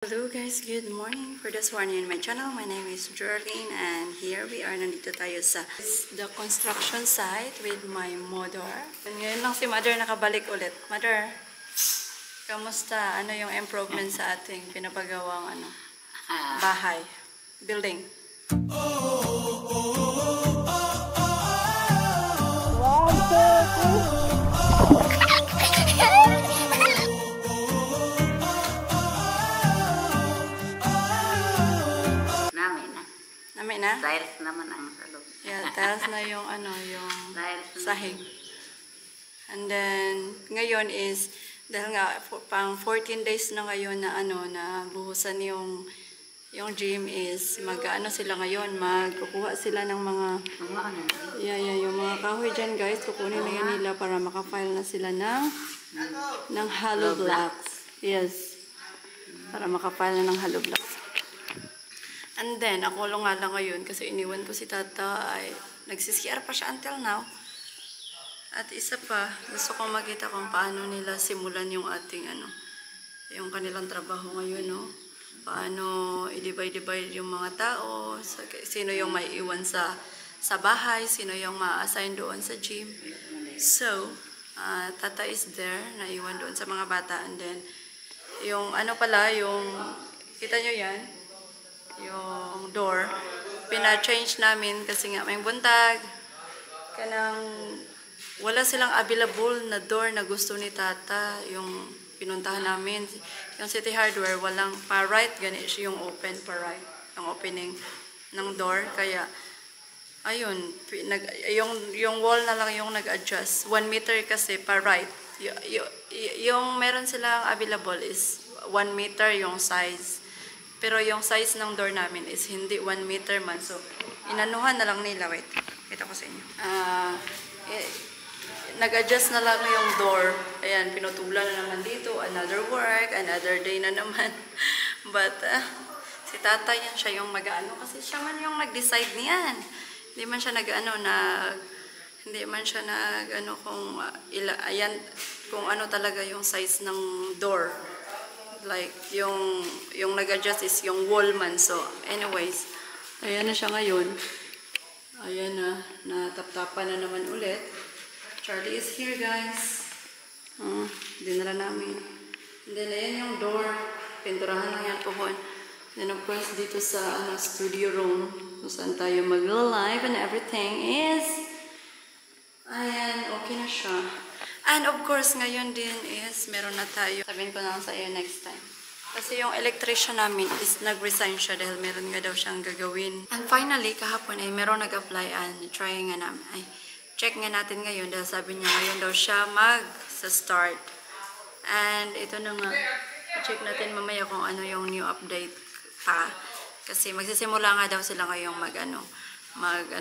Hello guys, good morning. For this one in my channel, my name is Geraldine and here we are, nandito tayo sa the construction site with my mother. And ngayon lang si mother nakabalik ulit. Mother, kamusta? Ano yung improvement sa ating pinapagawang bahay, building? Namin na? Tiles naman ang salog. Yeah, tiles na yung yung sahig. And then, ngayon is, dahil nga, pang 14 days na ngayon na na buhusan yung gym is, sila ngayon, magkukuha sila ng mga, yung mga kahoy dyan guys, kukunin na yan nila para makafile na sila ng hollow blocks. Yes. Para makafile na ng hollow blocks. And then, ako lang nga lang ngayon kasi iniwan ko si tata ay nagsisiyar pa siya until now. At isa pa, gusto kong makita kung paano nila simulan yung ating yung kanilang trabaho ngayon, no? Paano i-divide yung mga tao, sino yung may iwan sa bahay, sino yung ma-assign doon sa gym. So, tata is there, naiwan doon sa mga bata. And then, yung kita nyo yan? Yung door, pina-change namin kasi nga may buntag. Wala silang available na door na gusto ni tata. Yung pinuntahan namin, yung City Hardware, walang pa-right, ganit yung open pa-right, yung opening ng door. Kaya, ayun, yung wall na lang yung nag-adjust. 1 meter kasi pa-right. Yung meron silang available is 1 meter yung size. Pero yung size ng door namin is hindi 1 meter man. So, inanuhan na lang nila. Wait, kita ko sa inyo. Nag-adjust na lang yung door. Ayan, pinutulan na naman dito. Another work, another day na naman. But, si tata yan, siya yung mag-ano. Kasi siya man yung nag-decide niyan. Hindi man siya kung ano talaga yung size ng door. Like, yung nag-adjust is yung wall man. So, anyways, ayan na siya ngayon. Ayan na, nataptapan na naman ulit. Charlie is here, guys. Dinala namin. And then, ayan yung door. Pinturahan lang yan pohon. Then, of course, dito sa studio room, kung saan tayo mag-live and everything is, ayan, okay na siya. And of course, ngayon din is, meron na tayo. Sabihin ko na lang sa iyo next time. Kasi yung electrician namin is nag-resign siya dahil meron nga daw siyang gagawin. And finally, kahapon ay meron nag-apply and check nga natin ngayon dahil sabi niya ngayon daw siya mag-start. And ito na nga, check natin mamaya kung ano yung new update pa. Kasi magsisimula nga daw sila ngayong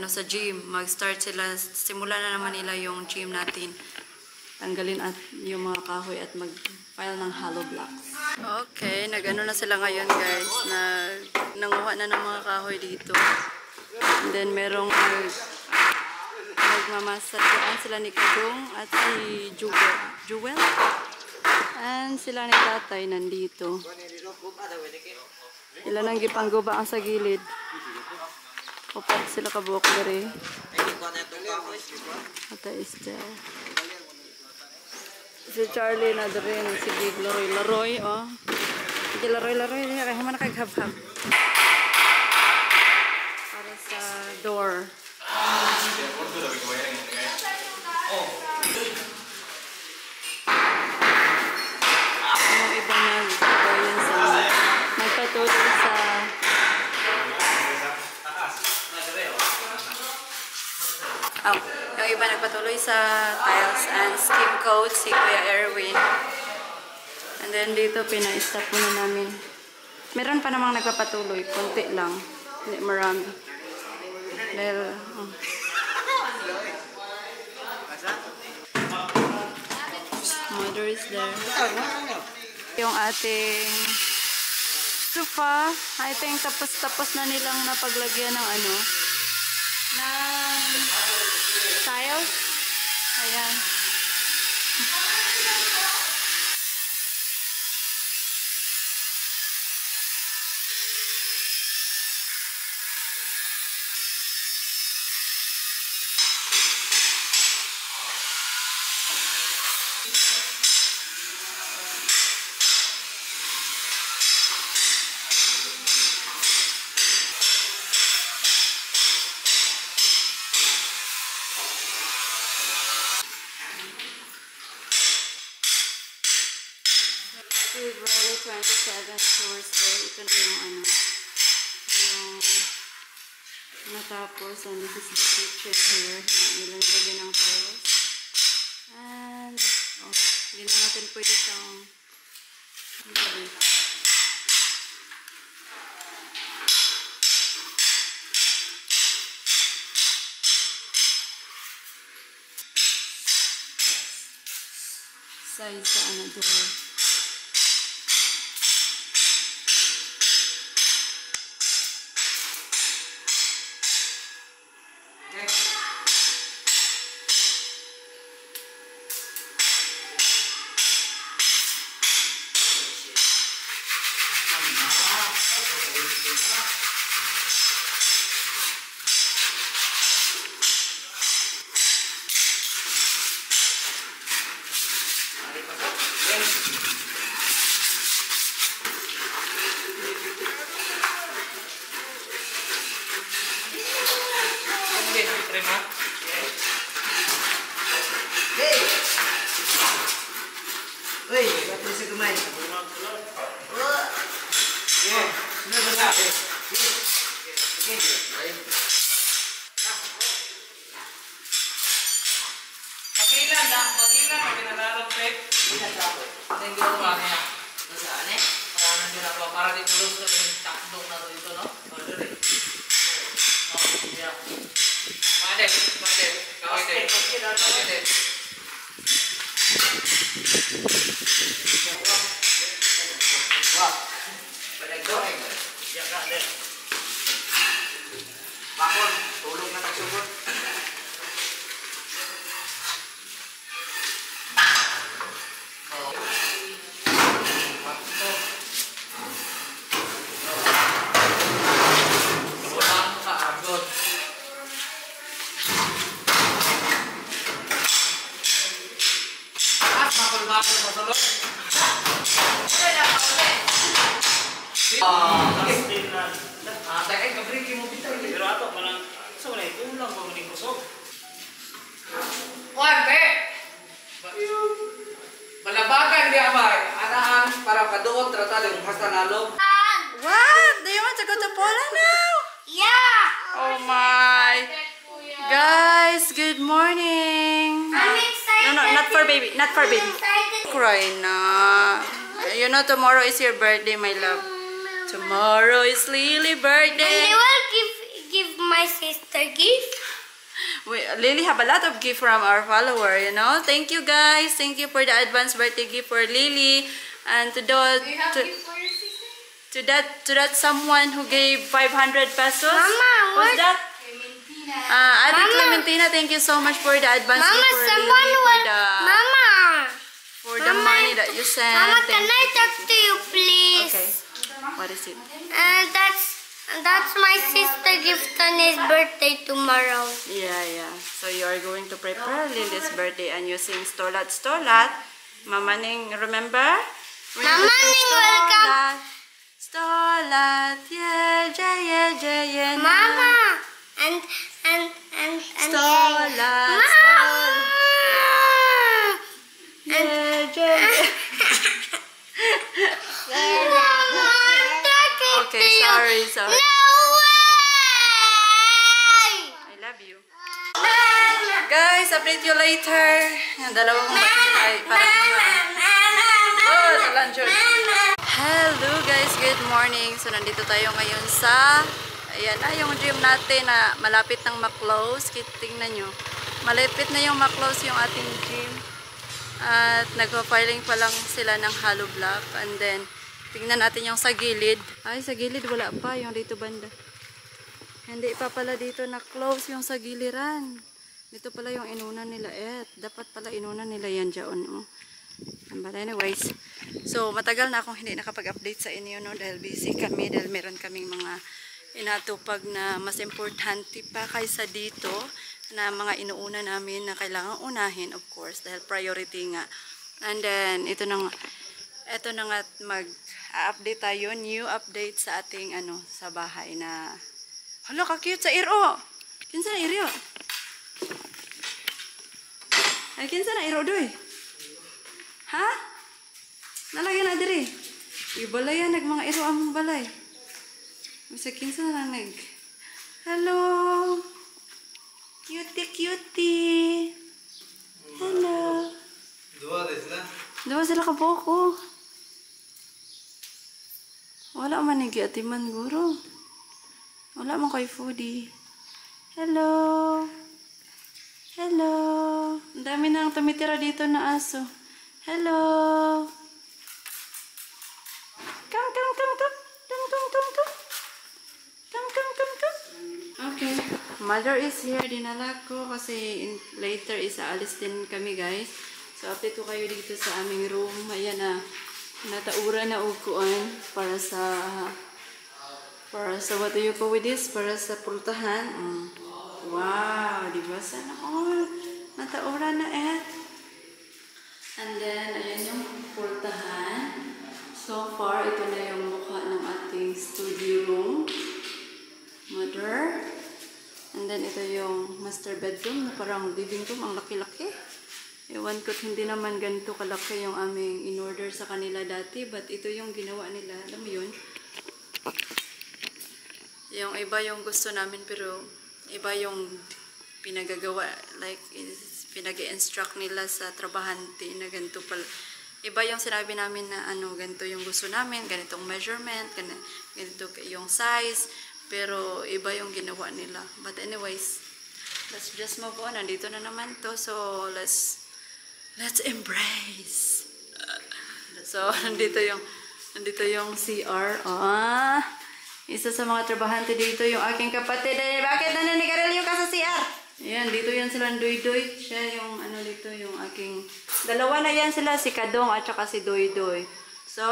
sa gym. Mag-start sila, simulan na naman nila yung gym natin. Tanggalin at yung mga kahoy at mag-file ng hollow blocks. Okay, nag-ano na sila ngayon guys. Nanguha na ng mga kahoy dito. And then merong nagmamasaraan sila ni Kadong at si Jewel. And sila ni tatay nandito. Sila nang gipangguba ang sa gilid. Upat sila kabuok dari. Ata is there. Si Charlie na rin, sige, laroy, oh. Sige, laroy, kaya man nakaghab-hab. Para sa door. Yung iba nagpatuloy sa yung iba nagpatuloy sa tiles and skim coat, si Kuya Erwin. And then dito, pina-stop muna namin. Meron pa namang nagpapatuloy, konti lang. Hindi marami. Dahil, mother is there. Yung ating sofa, I think tapos na nilang napaglagyan ng tiles. Ayan. 27th Thursday. Ito na yung ano, yung natapos. And this is the kitchen here. Ilang lagyan ng tiles. And, oh, hindi na natin pwede siyang gawin. Size sa ano doon. Hey! Uy, ba't mo siya kumain? Oh! Yeah, sunod na natin. Okay. Magilan na kinalarang pet. Ilan ka ako? Ano yung ginawa niya? Ito saan eh? Kaya nandun ako, para di tulos ko yung takdok na dito, no? Order eh. Oh, yeah. Madep. Kaway din. Kaway din. Wow! Balagdok. Yeah, na, din. Bakon, tulog na tagsubot. Wala mo ka, Argon. At makul-makul mo sa loob. Dahil kabriki mo bitaw. Pero ato manang sa wala kulang pa maning kusog. Wante! Balabagan di abay. Anaan para kaduot tratado yung hasta nalog. What? Do you want to go to Poland now? Yeah! Oh my. Guys, good morning. I'm excited. No, not for baby. Not for baby. Excited. Cry na. You know tomorrow is your birthday, my love. Tomorrow is Lily And birthday. they will give my sister gift. Lily have a lot of gift from our follower, you know. Thank you guys. Thank you for the advance birthday gift for Lily, and to those to that someone who gave 500 pesos. Mama, Who's what? that? Ate Mama. Clementina, thank you so much for the advance Mama, gift for someone Lily Mama. for the Mama. money that you sent. Mama, Thank can I you, talk thank to you, please? Okay. What is it? That's my sister gift on his birthday tomorrow. Yeah. So you are going to prepare Lily's birthday and you sing Stolat Stolat. Mama Ning, remember? Mama Ning, welcome. Stolat, yeah, yeah. Mama, and Stolat, Mama. yeah. Mama, I'm talking Okay, to you. sorry. No way! I love you. Guys, update you later. Yung dalawang ay parang mga... Oh, talanjod. Hello guys, good morning. So nandito tayo ngayon sa... Ayan na yung gym natin na malapit nang ma-close. Tingnan nyo. Malapit na yung ma-close yung ating gym. At nagpa-filing pa lang sila ng hollow block. And then, tingnan natin yung sa gilid. Ay, sa gilid wala pa. Yung dito banda. Hindi pa pala dito na-close yung sa giliran. Dito pala yung inunan nila. Dapat pala inunan nila yan dyan. Oh. But anyways, so matagal na akong hindi nakapag-update sa inyo, no? Dahil busy kami, dahil meron kaming mga inatupag na mas importante pa kaysa dito na mga inuuna namin na kailangan unahin, of course, dahil priority nga. And then, ito na nga mag-update tayo, new update sa ating sa bahay na hala, ka-cute sa iro. Kinsa na iro? Ay, kinsa na iro doy? Ha? Nalagyan na diri. Ibalay yan, mga iro ang balay. Masa kinsa na nag. Hello. Cutie, cutie. Hello. Dua sila ka buko. Wala man ni giatiman guro. Wala man kay foodie. Hello. Hello. Ang dami nang tumitira dito na aso. Hello. Come, come, come, come. Come, come, come, come. Come, come, come, come. Okay. Mother is here. Dinala ko kasi later is aalis din kami guys. So update ko kayo dito sa aming room. Ayan na. Nataura na uguan para sa what do you call with this? Para sa pultahan. Wow. Diba? Sana all. Nataura na eh. And then, ayan yung pultahan. So far, ito na yung mukha ng ating studio room. Mother. And then, ito yung master bedroom na parang living room. Ang laki-laki. Ewan ko, hindi naman ganito kalaki yung aming in-order sa kanila dati. But ito yung ginawa nila. Alam mo yun? Yung iba yung gusto namin pero iba yung pinagagawa. Like, pinag-i-instruct nila sa trabahante na ganito pala. Iba yung sinabi namin na ganito yung gusto namin, ganitong measurement, ganito yung size, pero iba yung ginawa nila. But anyways, let's just move on. Nandito na naman to, so let's embrace. So, nandito yung CR. Isa sa mga trabahante dito, yung aking kapatid. Bakit naninigarilyo ka sa CR? Ayan, dito yan silang Doy-Doy. Siya yung dito, yung aking... Dalawa na yan sila, si Kadong at saka si Doy-Doy. So,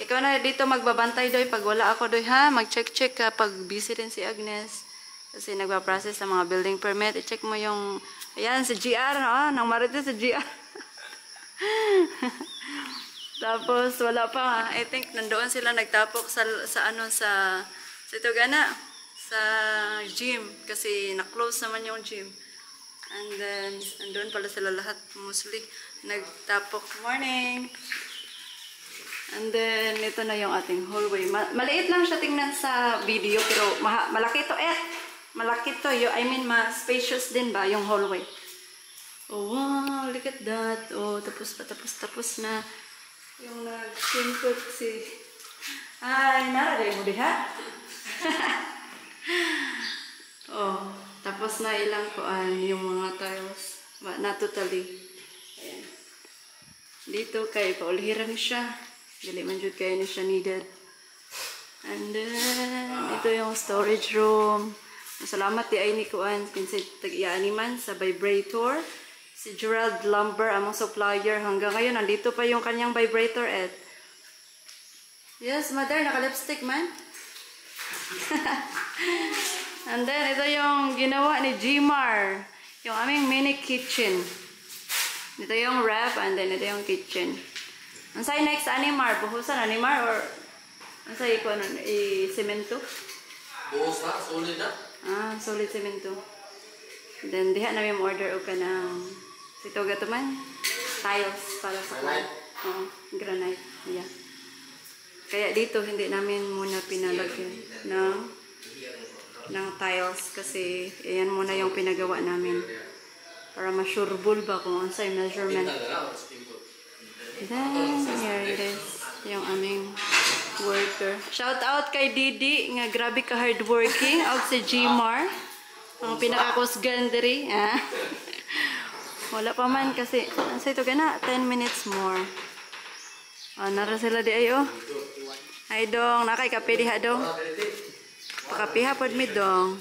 ikaw na dito magbabantay, Doy. Pag wala ako, Doy, ha? Mag-check-check ka pag busy rin si Agnes. Kasi nagpa-process ng mga building permit. I-check mo yung... Ayan, si GR, nang marites si GR. Tapos, wala pa. I think, nandoon sila nagtapok sa ito gana. Sa gym kasi na-close naman yung gym. And then andun pala sila lahat mostly nagtapok. Morning. And then ito na yung ating hallway. Maliit lang siya tingnan sa video pero malaki to malaki to. I mean spacious din ba yung hallway. Oh wow, look at that. Oh, tapos na yung nag-input si ay naraday mo diha. Oh, tapos na ilang kuan yung mga tiles. Not totally. Ayan. Dito kay paulihiran siya. Dili man jud kay ni siya needed. And then ito yung storage room. Salamat di ay ni kuan kinsa tag-iani man sa vibrator. Si Gerald Lumber among supplier hanggang ngayon nandito pa yung kanyang vibrator at yes, mother, naka-lipstick man. And then, ito yung ginawa ni Gmar. Yung aming mini kitchen. Ito yung ref, and then ito yung kitchen. Ang sa'yo next, Animar? Buhusan, Animar? Or, ang sa'yo ko, i-semento? Buhos na? Solid na? Solid semento. Then, diha namin order o ka ng sito gato man. Tiles para sa kuwan. Granite. Yeah. Kaya dito, hindi namin muna pinalagyan ng tiles kasi ayan muna yung pinagawa namin para ma-sureball ba kung ano sa measurement. Then, here it is. Yung aming worker. Shout out kay Didi nga grabe ka hardworking. Out si Gmar. Ang pinakakusgan diri. Wala pa man kasi sa ito gana 10 minutes more. Nara sila di ayo. Ay dong, nakay kape diha dong. Pakapiha pod mi dong.